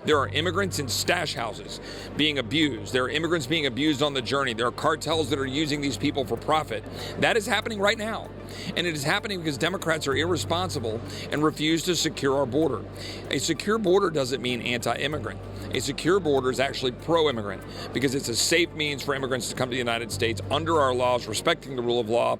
There are immigrants in stash houses being abused. There are immigrants being abused on the journey. There are cartels that are using these people for profit. That is happening right now. And it is happening because Democrats are irresponsible and refuse to secure our border. A secure border doesn't mean anti-immigrant. A secure border is actually pro-immigrant because it's a safe means for immigrants to come to the United States under our laws, respecting the rule of law.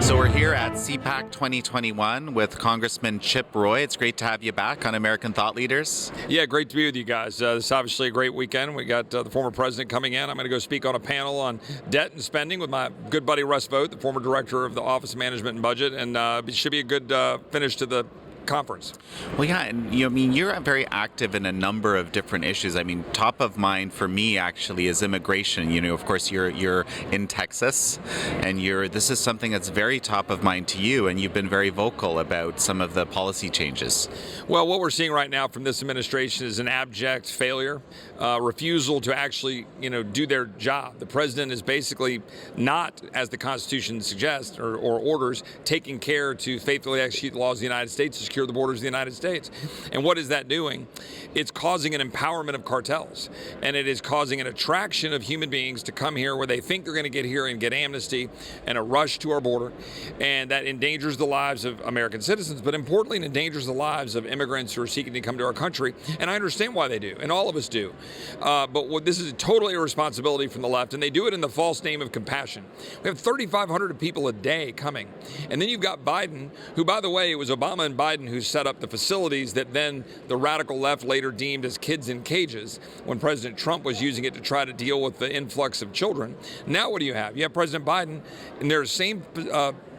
So we're here at CPAC 2021 with Congressman Chip Roy. It's great to have you back on American Thought Leaders. Yeah, great to be with you guys. This is obviously a great weekend. We got the former president coming in. I'm going to go speak on a panel on debt and spending with my good buddy Russ Vought, the former director of the Office of Management and Budget, and it should be a good finish to the conference. Well, yeah, and you're very active in a number of different issues. I mean, top of mind for me actually is immigration. Of course, you're in Texas, and this is something that's very top of mind to you, and you've been very vocal about some of the policy changes. Well, what we're seeing right now from this administration is an abject failure, refusal to actually, do their job. The president is basically not, as the Constitution suggests or orders, taking care to faithfully execute the laws of the United States to secure the borders of the United States. And what is that doing? It's causing an empowerment of cartels, and it is causing an attraction of human beings to come here where they think they're going to get here and get amnesty and a rush to our border, and that endangers the lives of American citizens, but importantly, it endangers the lives of immigrants who are seeking to come to our country. And I understand why they do, and all of us do. But this is a total irresponsibility from the left, and they do it in the false name of compassion. We have 3,500 people a day coming, and then you've got Biden, who, by the way, it was Obama and Biden who set up the facilities that then the radical left later deemed as kids in cages when President Trump was using it to try to deal with the influx of children. Now what do you have? You have President Biden and their same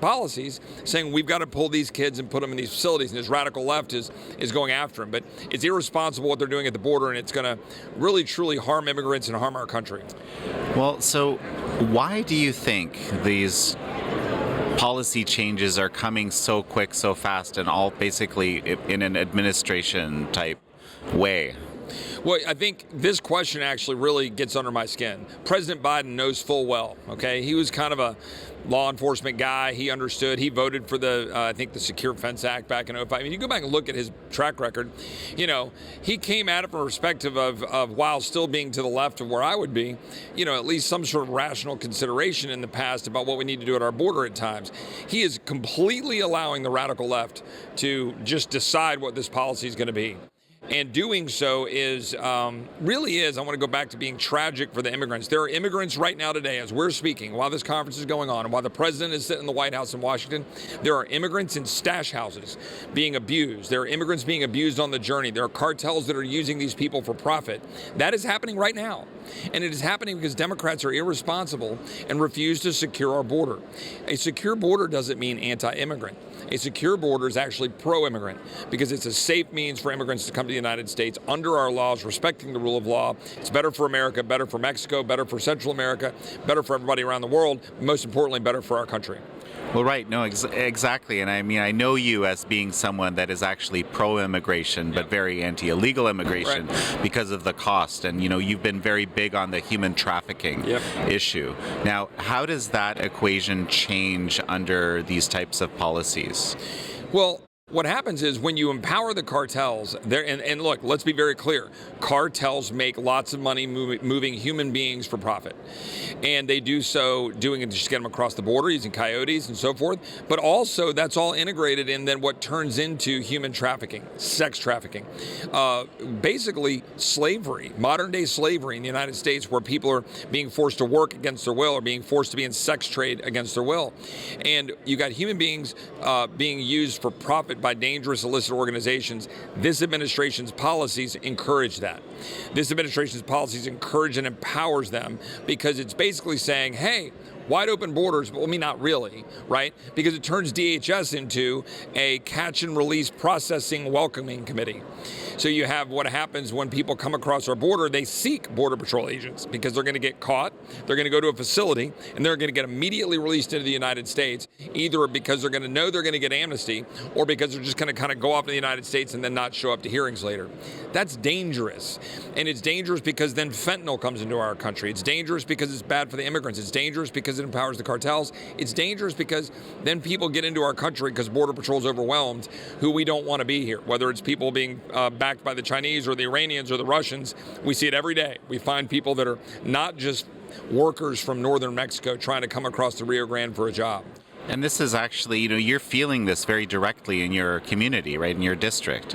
policies saying we've got to pull these kids and put them in these facilities, and this radical left is going after them. But it's irresponsible what they're doing at the border, and it's going to really truly harm immigrants and harm our country. Well, so why do you think these policy changes are coming so quick, so fast, and all basically in an administration type way? Well, I think this question actually really gets under my skin. President Biden knows full well, okay? He was kind of a law enforcement guy. He understood. He voted for the Secure Fence Act back in 2005. I mean, you go back and look at his track record, he came at it from a perspective of while still being to the left of where I would be, at least some sort of rational consideration in the past about what we need to do at our border at times. He is completely allowing the radical left to just decide what this policy is going to be. And doing so is, I want to go back to being tragic for the immigrants. There are immigrants right now today, as we're speaking, while this conference is going on, and while the president is sitting in the White House in Washington, there are immigrants in stash houses being abused. There are immigrants being abused on the journey. There are cartels that are using these people for profit. That is happening right now. And it is happening because Democrats are irresponsible and refuse to secure our border. A secure border doesn't mean anti-immigrant. A secure border is actually pro-immigrant because it's a safe means for immigrants to come to the United States under our laws, respecting the rule of law. It's better for America, better for Mexico, better for Central America, better for everybody around the world, but most importantly, better for our country. Well, right. No, exactly. And I mean, I know you as being someone that is actually pro-immigration, but very anti-illegal immigration because of the cost. And, you've been very big on the human trafficking issue. Now, how does that equation change under these types of policies? Well, what happens is when you empower the cartels, and look, let's be very clear, cartels make lots of money moving human beings for profit. And they do so doing it to just get them across the border using coyotes and so forth. But also that's all integrated in then what turns into human trafficking, sex trafficking. Basically slavery, modern day slavery in the United States where people are being forced to work against their will or being forced to be in sex trade against their will. And you got human beings being used for profit by dangerous illicit organizations. This administration's policies encourage that. This administration's policies encourage and empowers them because it's basically saying, hey, wide open borders, but not really, right? Because it turns DHS into a catch and release processing welcoming committee. So you have what happens when people come across our border, they seek Border Patrol agents because they're going to get caught, they're going to go to a facility, and they're going to get immediately released into the United States, either because they're going to know they're going to get amnesty or because they're just going to kind of go off to the United States and then not show up to hearings later. That's dangerous. And it's dangerous because then fentanyl comes into our country. It's dangerous because it's bad for the immigrants. It's dangerous because it empowers the cartels. It's dangerous because then people get into our country because Border Patrol's overwhelmed, who we don't want to be here. Whether it's people being backed by the Chinese or the Iranians or the Russians, we see it every day. We find people that are not just workers from northern Mexico trying to come across the Rio Grande for a job. And this is actually, you're feeling this very directly in your community, right, in your district.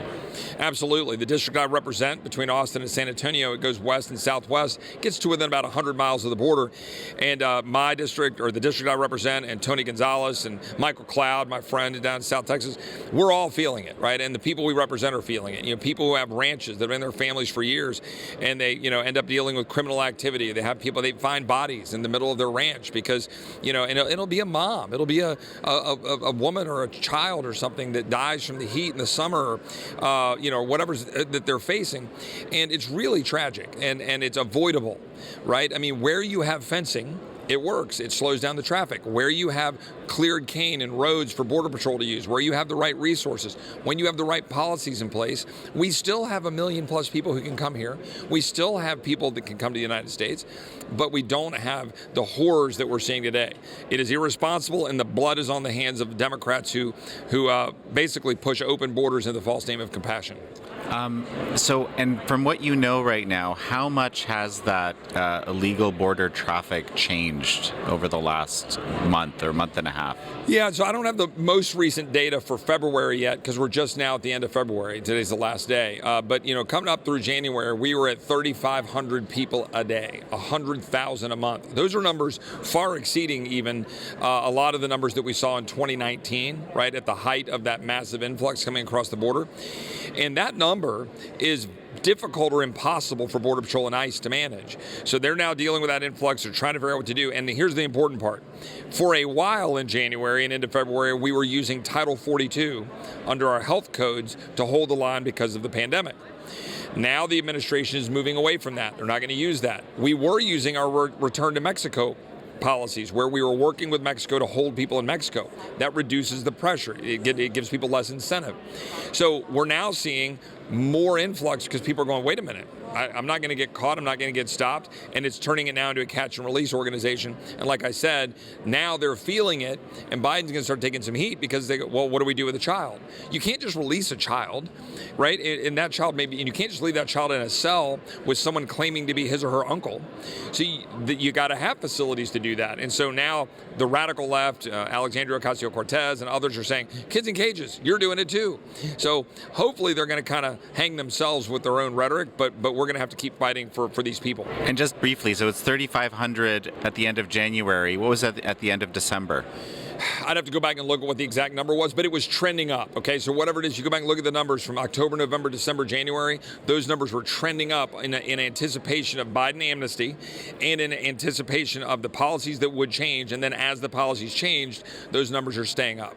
Absolutely. The district I represent between Austin and San Antonio, it goes west and southwest, gets to within about 100 miles of the border. And my district, or the district I represent, and Tony Gonzalez and Michael Cloud, my friend down in South Texas, we're all feeling it, right? And the people we represent are feeling it. People who have ranches that have been in their families for years, and they, end up dealing with criminal activity. They have people, they find bodies in the middle of their ranch because, and it'll be a mom. It'll be a woman or a child or something that dies from the heat in the summer, whatever that they're facing. And it's really tragic, and it's avoidable, right? I mean, where you have fencing, it works. It slows down the traffic. Where you have cleared cane and roads for Border Patrol to use, where you have the right resources, when you have the right policies in place, we still have 1 million plus people who can come here. We still have people that can come to the United States, but we don't have the horrors that we're seeing today. It is irresponsible, and the blood is on the hands of Democrats who basically push open borders in the false name of compassion. And from what you know right now, how much has that illegal border traffic changed over the last month or month and a half? Yeah, so I don't have the most recent data for February yet because we're just now at the end of February. Today's the last day. But coming up through January, we were at 3,500 people a day, 100,000 a month. Those are numbers far exceeding even a lot of the numbers that we saw in 2019, right, at the height of that massive influx coming across the border. And that number is difficult or impossible for Border Patrol and ICE to manage. So they're now dealing with that influx. They're trying to figure out what to do. And here's the important part. For a while in January and into February, we were using Title 42 under our health codes to hold the line because of the pandemic. Now the administration is moving away from that. They're not going to use that. We were using our return to Mexico policies where we were working with Mexico to hold people in Mexico. That reduces the pressure. It gives people less incentive. So we're now seeing more influx because people are going, wait a minute, I'm not going to get caught, I'm not going to get stopped, and it's turning it now into a catch and release organization. And like I said, now they're feeling it, and Biden's going to start taking some heat because they go, well, what do we do with a child? You can't just release a child, right? And that child and you can't just leave that child in a cell with someone claiming to be his or her uncle. So you got to have facilities to do that. And so now the radical left, Alexandria Ocasio-Cortez and others are saying, kids in cages, you're doing it too. So hopefully they're going to kind of hang themselves with their own rhetoric, but we're going to have to keep fighting for these people. And just briefly, so it's 3,500 at the end of January. What was that at the end of December? I'd have to go back and look at what the exact number was, but it was trending up. Okay, so whatever it is, you go back and look at the numbers from October, November, December, January. Those numbers were trending up in anticipation of Biden amnesty and in anticipation of the policies that would change. And then as the policies changed, those numbers are staying up.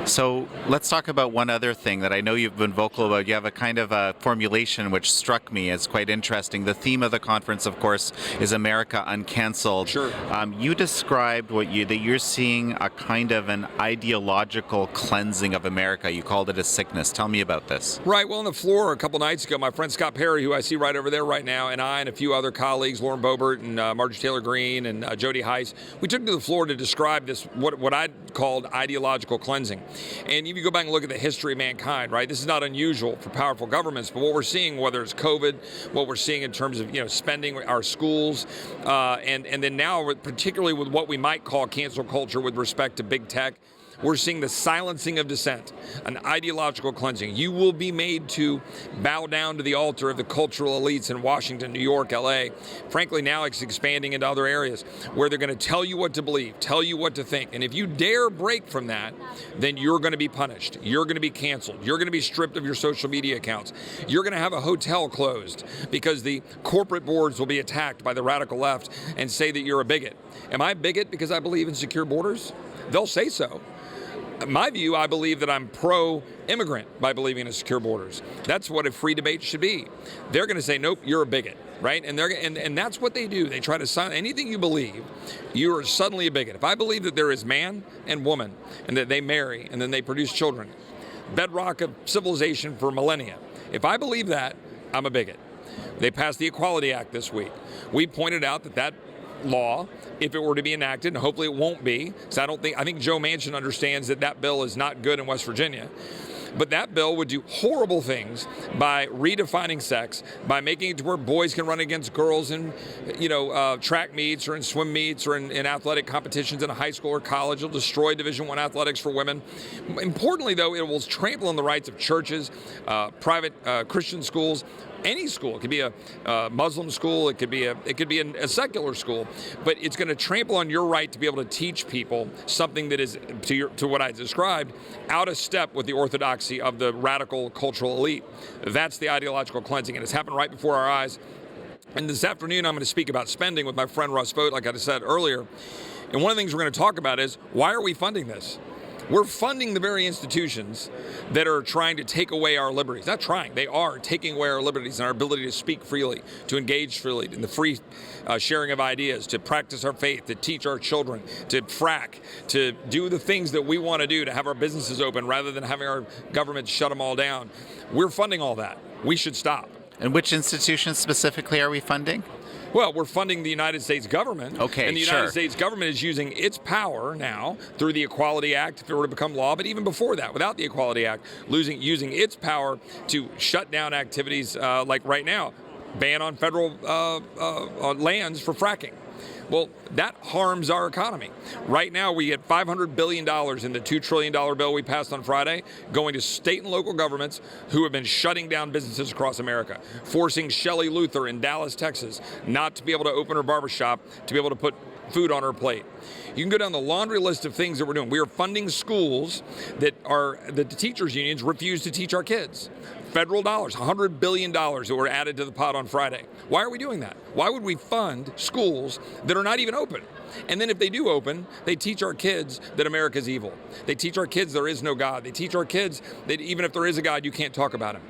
So let's talk about one other thing that I know you've been vocal about. You have a kind of a formulation which struck me as quite interesting. The theme of the conference, of course, is America Uncanceled. Sure. You described that you're seeing a kind of an ideological cleansing of America. You called it a sickness. Tell me about this. Right. Well, on the floor a couple nights ago, my friend Scott Perry, who I see right over there right now, and I and a few other colleagues, Lauren Boebert and Marjorie Taylor Greene and Jody Heiss, we took to the floor to describe this, what I'd called ideological cleansing. And if you go back and look at the history of mankind, right, this is not unusual for powerful governments, but what we're seeing, whether it's COVID, what we're seeing in terms of spending our schools, and then now particularly with what we might call cancel culture with respect to big tech, we're seeing the silencing of dissent, an ideological cleansing. You will be made to bow down to the altar of the cultural elites in Washington, New York, LA. Frankly, now it's expanding into other areas where they're going to tell you what to believe, tell you what to think. And if you dare break from that, then you're going to be punished. You're going to be canceled. You're going to be stripped of your social media accounts. You're going to have a hotel closed because the corporate boards will be attacked by the radical left and say that you're a bigot. Am I a bigot because I believe in secure borders? They'll say so. In my view, I believe that I'm pro-immigrant by believing in secure borders. That's what a free debate should be. They're going to say, nope, you're a bigot, right? And that's what they do. They try to silence anything you believe, you are suddenly a bigot. If I believe that there is man and woman and that they marry and then they produce children, bedrock of civilization for millennia, if I believe that, I'm a bigot. They passed the Equality Act this week. We pointed out that law if it were to be enacted, and hopefully it won't be, because I think Joe Manchin understands that that bill is not good in West Virginia. But that bill would do horrible things by redefining sex, by making it to where boys can run against girls in, track meets or in swim meets or in athletic competitions in a high school or college. It'll destroy Division I athletics for women. Importantly, though, it will trample on the rights of churches, private Christian schools. Any school. It could be a Muslim school. It could be a secular school, but it's going to trample on your right to be able to teach people something that is, to what I described, out of step with the orthodoxy of the radical cultural elite. That's the ideological cleansing, and it's happened right before our eyes. And this afternoon, I'm going to speak about spending with my friend Russ Vought, like I said earlier. And one of the things we're going to talk about is, why are we funding this? We're funding the very institutions that are trying to take away our liberties. Not trying, they are taking away our liberties and our ability to speak freely, to engage freely, in the free sharing of ideas, to practice our faith, to teach our children, to frack, to do the things that we want to do, to have our businesses open rather than having our government shut them all down. We're funding all that. We should stop. And which institutions specifically are we funding? Well, we're funding the United States government. Okay, and the United States government is using its power now through the Equality Act, if it were to become law, but even before that, without the Equality Act, using its power to shut down activities like right now, ban on federal lands for fracking. Well, that harms our economy. Right now, we get $500 billion in the $2 trillion bill we passed on Friday going to state and local governments who have been shutting down businesses across America, forcing Shelley Luther in Dallas, Texas, not to be able to open her barbershop, to be able to put food on her plate. You can go down the laundry list of things that we're doing. We are funding schools that the teachers' unions refuse to teach our kids. Federal dollars, $100 billion that were added to the pot on Friday. Why are we doing that? Why would we fund schools that are not even open? And then if they do open, they teach our kids that America's evil. They teach our kids there is no God. They teach our kids that even if there is a God, you can't talk about him.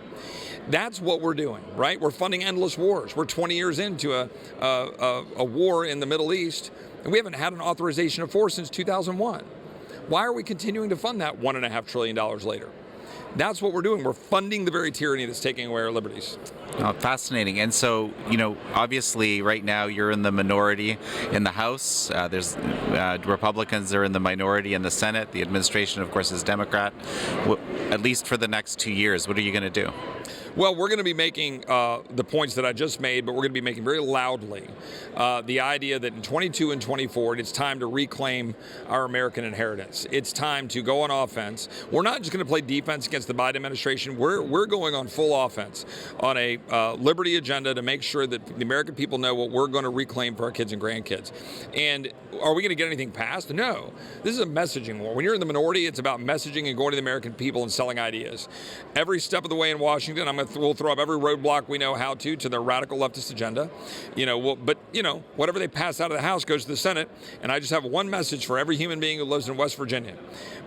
That's what we're doing, right? We're funding endless wars. We're 20 years into a war in the Middle East, and we haven't had an authorization of force since 2001. Why are we continuing to fund that $1.5 trillion later? That's what we're doing. We're funding the very tyranny that's taking away our liberties. Oh, fascinating. And so, obviously right now you're in the minority in the House. There's Republicans are in the minority in the Senate. The administration, of course, is Democrat. At least for the next 2 years, what are you going to do? Well, we're going to be making the points that I just made, but we're going to be making very loudly the idea that in 22 and 24, it's time to reclaim our American inheritance. It's time to go on offense. We're not just going to play defense against the Biden administration. We're going on full offense on a liberty agenda to make sure that the American people know what we're going to reclaim for our kids and grandkids. And are we going to get anything passed? No. This is a messaging war. When you're in the minority, it's about messaging and going to the American people and selling ideas. Every step of the way in Washington, we'll throw up every roadblock we know how to the radical leftist agenda. Whatever they pass out of the House goes to the Senate. And I just have one message for every human being who lives in West Virginia.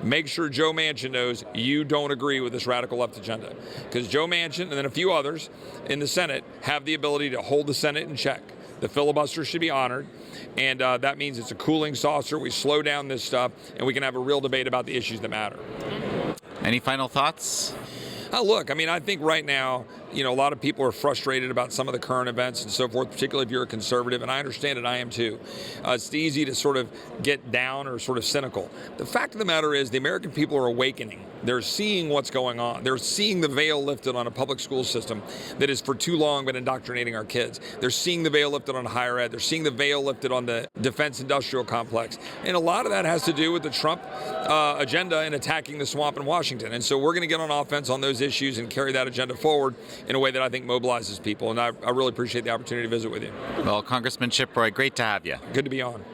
Make sure Joe Manchin knows you don't agree with this radical left agenda. Because Joe Manchin and then a few others in the Senate have the ability to hold the Senate in check. The filibuster should be honored, and that means it's a cooling saucer. We slow down this stuff, and we can have a real debate about the issues that matter. Any final thoughts? Look, I think right now, a lot of people are frustrated about some of the current events and so forth, particularly if you're a conservative, and I understand it, I am too. It's easy to sort of get down or sort of cynical. The fact of the matter is the American people are awakening. They're seeing what's going on. They're seeing the veil lifted on a public school system that has for too long been indoctrinating our kids. They're seeing the veil lifted on higher ed. They're seeing the veil lifted on the defense industrial complex. And a lot of that has to do with the Trump agenda and attacking the swamp in Washington. And so we're going to get on offense on those issues and carry that agenda forward in a way that I think mobilizes people. And I really appreciate the opportunity to visit with you. Well, Congressman Chip Roy, great to have you. Good to be on.